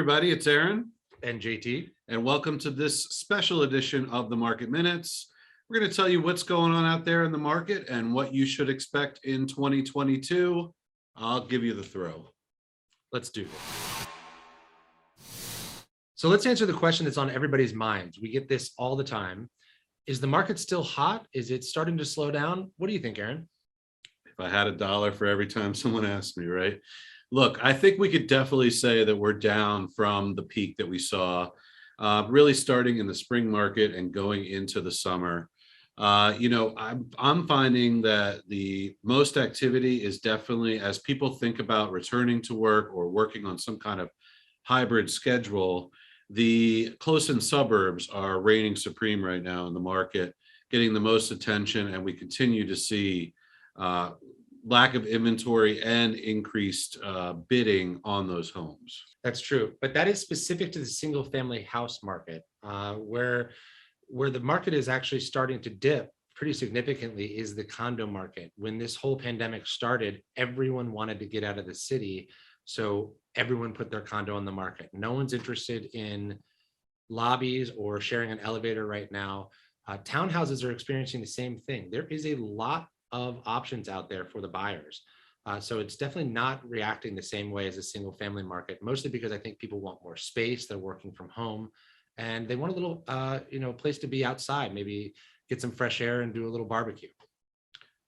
everybody, it's Aaron, And JT. and welcome to this special edition of the Market Minutes. We're going to tell you what's going on out there in the market and what you should expect in 2022. I'll give you the throw. Let's do this. So let's answer the question that's on everybody's minds. We get this all the time. Is the market still hot? Is it starting to slow down? What do you think, Aaron? If I had $1 for every time someone asked me, right? Look, I think we could definitely say that we're down from the peak that we saw, really starting in the spring market and going into the summer. I'm finding that the most activity is definitely as people think about returning to work or working on some kind of hybrid schedule. The close-in suburbs are reigning supreme right now in the market, getting the most attention, and we continue to see lack of inventory and increased bidding on those homes. That's true, but that is specific to the single family house market, where the market is actually starting to dip pretty significantly is the condo market. When this whole pandemic started, everyone wanted to get out of the city, so everyone put their condo on the market. No one's interested in lobbies or sharing an elevator right now. Townhouses are experiencing the same thing. There is a lot of options out there for the buyers. So it's definitely not reacting the same way as a single family market, mostly because I think people want more space. They're working from home and they want a little, place to be outside, maybe get some fresh air and do a little barbecue.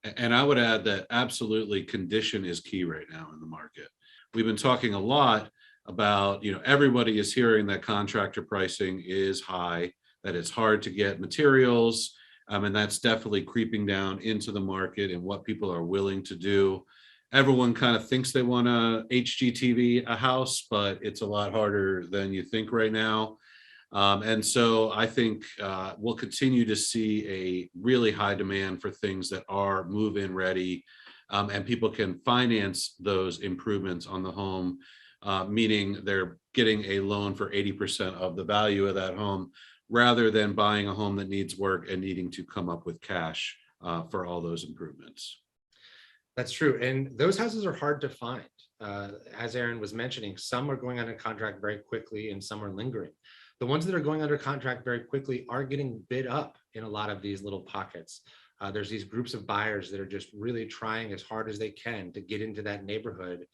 And I would add that absolutely condition is key right now in the market. We've been talking a lot about, everybody is hearing that contractor pricing is high, that it's hard to get materials. And that's definitely creeping down into the market and what people are willing to do. Everyone kind of thinks they want a HGTV a house, but it's a lot harder than you think right now. And so I think we'll continue to see a really high demand for things that are move-in ready, and people can finance those improvements on the home, meaning they're getting a loan for 80% of the value of that home, rather than buying a home that needs work and needing to come up with cash for all those improvements. That's true. And those houses are hard to find. As Aaron was mentioning, some are going under contract very quickly and some are lingering. The ones that are going under contract very quickly are getting bid up in a lot of these little pockets. There's these groups of buyers that are just really trying as hard as they can to get into that neighborhood.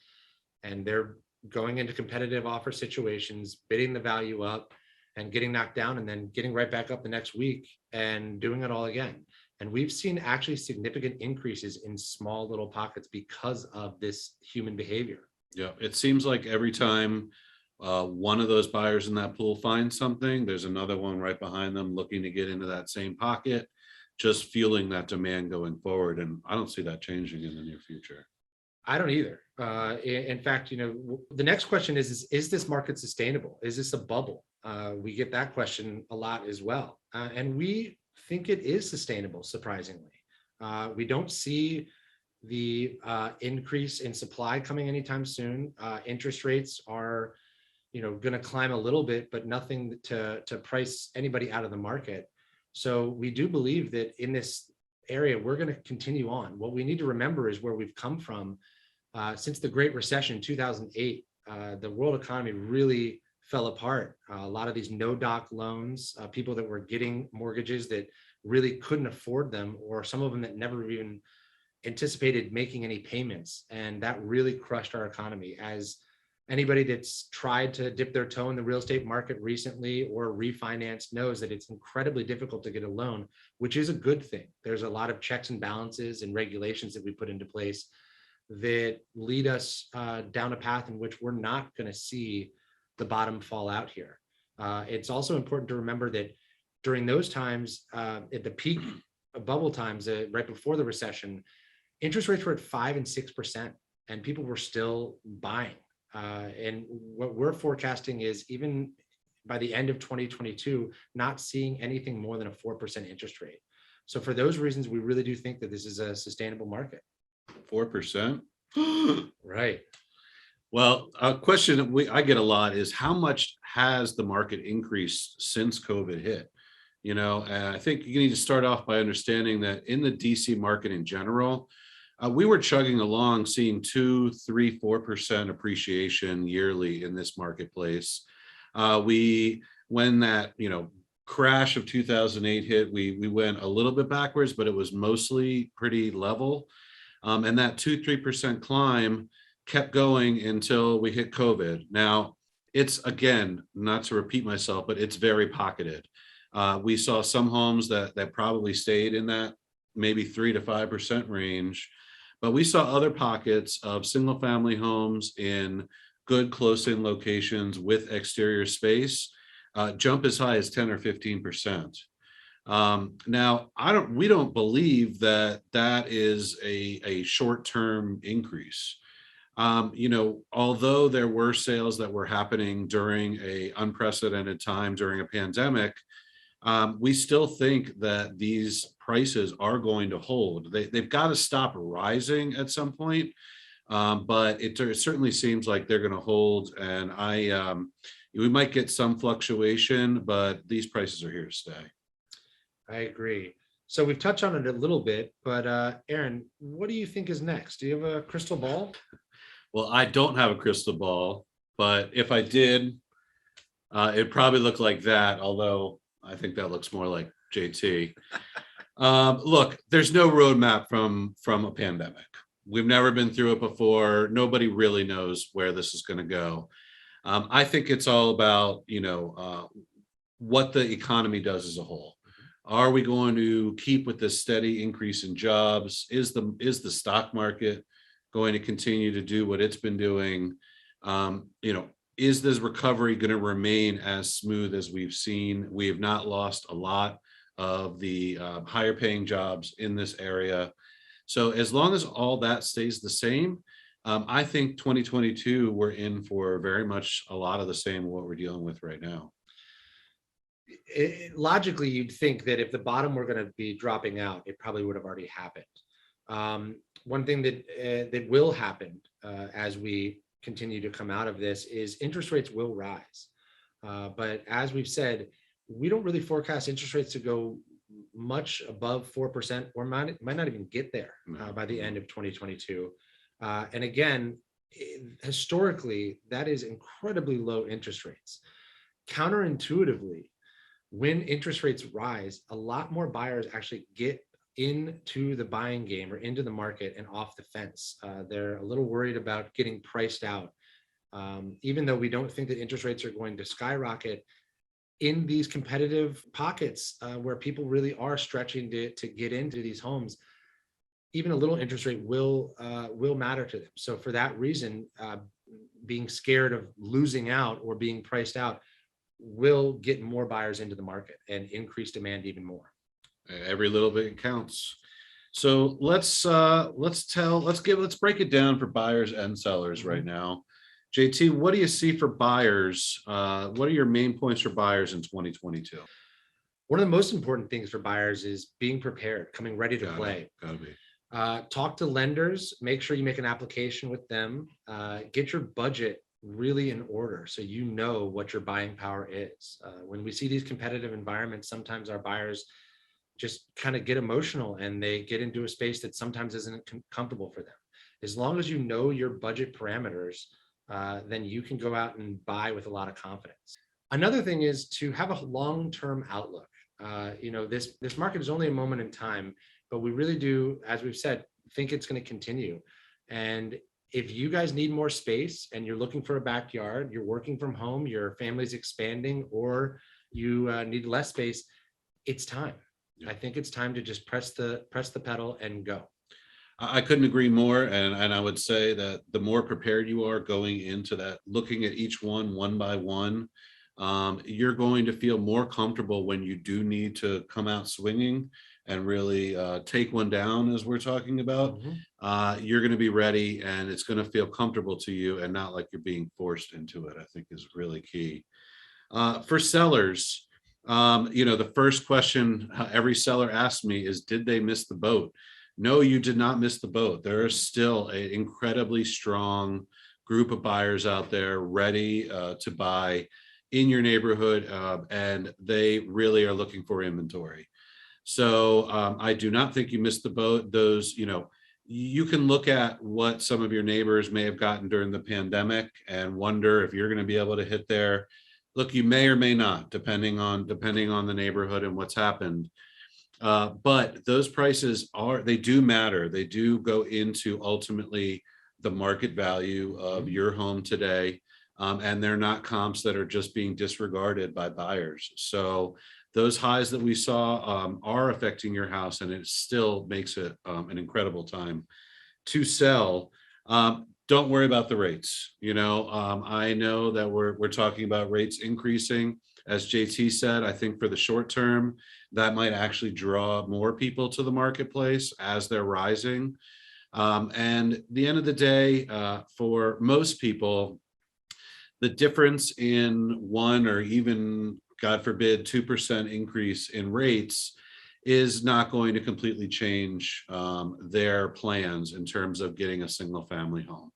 And they're going into competitive offer situations, bidding the value up, and getting knocked down and then getting right back up the next week and doing it all again. And we've seen actually significant increases in small little pockets because of this human behavior. Yeah, it seems like every time one of those buyers in that pool finds something, there's another one right behind them looking to get into that same pocket, just fueling that demand going forward. And I don't see that changing in the near future. I don't either. In fact, the next question is this market sustainable? Is this a bubble? We get that question a lot as well. And we think it is sustainable, surprisingly. We don't see the increase in supply coming anytime soon. Interest rates are, going to climb a little bit, but nothing to price anybody out of the market. So we do believe that in this area, we're going to continue on. What we need to remember is where we've come from. Since the Great Recession, 2008, the world economy really fell apart. A lot of these no-doc loans, people that were getting mortgages that really couldn't afford them, or some of them that never even anticipated making any payments. And that really crushed our economy. As anybody that's tried to dip their toe in the real estate market recently or refinance knows that it's incredibly difficult to get a loan, which is a good thing. There's a lot of checks and balances and regulations that we put into place that lead us down a path in which we're not going to see the bottom fall out here. It's also important to remember that during those times, at the peak of bubble times, right before the recession, interest rates were at 5% and 6%, and people were still buying. And what we're forecasting is even by the end of 2022, not seeing anything more than a 4% interest rate. So for those reasons, we really do think that this is a sustainable market. 4%? Right. Well, a question I get a lot is how much has the market increased since COVID hit? I think you need to start off by understanding that in the DC market in general, we were chugging along, seeing 2, 3, 4% appreciation yearly in this marketplace. When that, crash of 2008 hit, we went a little bit backwards, but it was mostly pretty level. And that 2, 3% climb kept going until we hit COVID. Now, it's, again, not to repeat myself, but it's very pocketed. We saw some homes that probably stayed in that maybe 3 to 5% range, but we saw other pockets of single family homes in good close-in locations with exterior space jump as high as 10 or 15%. Now, we don't believe that is a short-term increase. Although there were sales that were happening during a unprecedented time during a pandemic, we still think that these prices are going to hold. They've got to stop rising at some point, but it certainly seems like they're going to hold. And we might get some fluctuation, but these prices are here to stay. I agree. So we've touched on it a little bit, but Aaron, what do you think is next? Do you have a crystal ball? Well, I don't have a crystal ball, but if I did, it'd probably look like that, although I think that looks more like JT. Look, there's no roadmap from a pandemic. We've never been through it before. Nobody really knows where this is going to go. I think it's all about, what the economy does as a whole. Are we going to keep with this steady increase in jobs? Is the stock market going to continue to do what it's been doing? Is this recovery going to remain as smooth as we've seen? We have not lost a lot of the higher paying jobs in this area. So as long as all that stays the same, I think 2022, we're in for very much a lot of the same what we're dealing with right now. Logically, you'd think that if the bottom were going to be dropping out, it probably would have already happened. One thing that will happen as we continue to come out of this is interest rates will rise. But as we've said, we don't really forecast interest rates to go much above 4% or might not even get there by the end of 2022. And again, historically, that is incredibly low interest rates. Counterintuitively, when interest rates rise, a lot more buyers actually get into the buying game or into the market and off the fence. They're a little worried about getting priced out. Even though we don't think that interest rates are going to skyrocket, in these competitive pockets where people really are stretching to get into these homes, even a little interest rate will matter to them. So for that reason, being scared of losing out or being priced out will get more buyers into the market and increase demand even more. Every little bit counts. So let's break it down for buyers and sellers right now. JT, what do you see for buyers? What are your main points for buyers in 2022? One of the most important things for buyers is being prepared, coming ready to play. Gotta be. Talk to lenders, make sure you make an application with them, get your budget really in order so you know what your buying power is. When we see these competitive environments, sometimes our buyers just kind of get emotional and they get into a space that sometimes isn't comfortable for them. As long as you know your budget parameters, then you can go out and buy with a lot of confidence. Another thing is to have a long-term outlook. This market is only a moment in time, but we really do, as we've said, think it's going to continue. And if you guys need more space and you're looking for a backyard, you're working from home, your family's expanding, or you need less space, it's time. I think it's time to just press the pedal and go. I couldn't agree more. And I would say that the more prepared you are going into that, looking at each one by one, you're going to feel more comfortable when you do need to come out swinging and really take one down, as we're talking about. You're going to be ready and it's going to feel comfortable to you and not like you're being forced into it, I think is really key. For sellers, the first question every seller asks me is, did they miss the boat? No, you did not miss the boat. There is still an incredibly strong group of buyers out there ready to buy in your neighborhood, and they really are looking for inventory. So I do not think you missed the boat. Those, you can look at what some of your neighbors may have gotten during the pandemic and wonder if you're going to be able to hit there. Look, you may or may not, depending on the neighborhood and what's happened. But those prices they do matter. They do go into ultimately the market value of your home today. And they're not comps that are just being disregarded by buyers. So those highs that we saw are affecting your house, and it still makes it an incredible time to sell. Don't worry about the rates. I know that we're talking about rates increasing. As JT said, I think for the short term, that might actually draw more people to the marketplace as they're rising. And at the end of the day, for most people, the difference in 1 or even, God forbid, 2% increase in rates is not going to completely change their plans in terms of getting a single family home.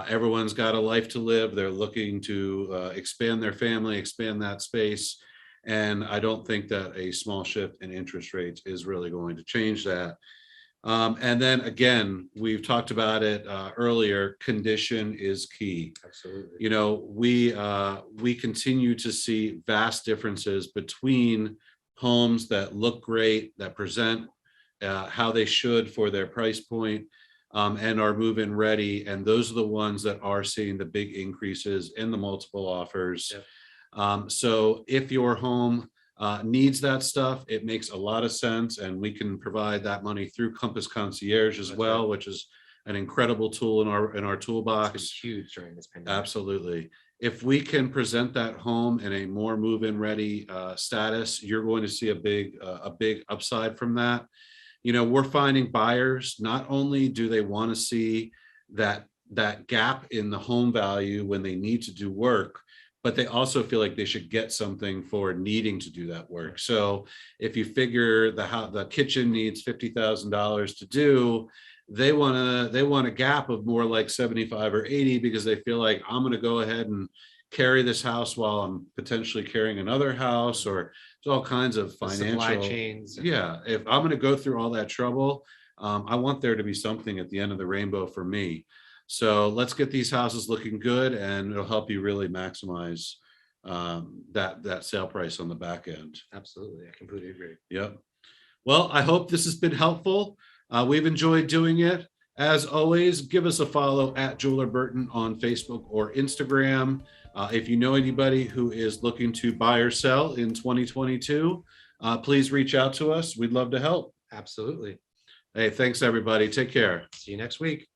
Everyone's got a life to live. They're looking to expand their family, expand that space. And I don't think that a small shift in interest rates is really going to change that. And then again, we've talked about it earlier, condition is key. Absolutely. We continue to see vast differences between homes that look great, that present how they should for their price point, and are move-in ready. And those are the ones that are seeing the big increases in the multiple offers. Yep. So if your home needs that stuff, it makes a lot of sense, and we can provide that money through Compass Concierge as That's well, right. which is an incredible tool in our toolbox. It's been huge during this pandemic. Absolutely. If we can present that home in a more move-in ready status, you're going to see a big upside from that. We're finding buyers, not only do they want to see that gap in the home value when they need to do work, but they also feel like they should get something for needing to do that work. So if you figure the kitchen needs $50,000 to do, they want a gap of more like 75 or 80, because they feel like, I'm going to go ahead and carry this house while I'm potentially carrying another house, or there's all kinds of The financial supply chains. Yeah, if I'm going to go through all that trouble, I want there to be something at the end of the rainbow for me. So let's get these houses looking good, and it'll help you really maximize that sale price on the back end. Absolutely. I completely agree. Yep. Well, I hope this has been helpful. We've enjoyed doing it. As always, give us a follow at Jeweler Burton on Facebook or Instagram. If you know anybody who is looking to buy or sell in 2022, please reach out to us. We'd love to help. Absolutely. Hey, thanks everybody. Take care. See you next week.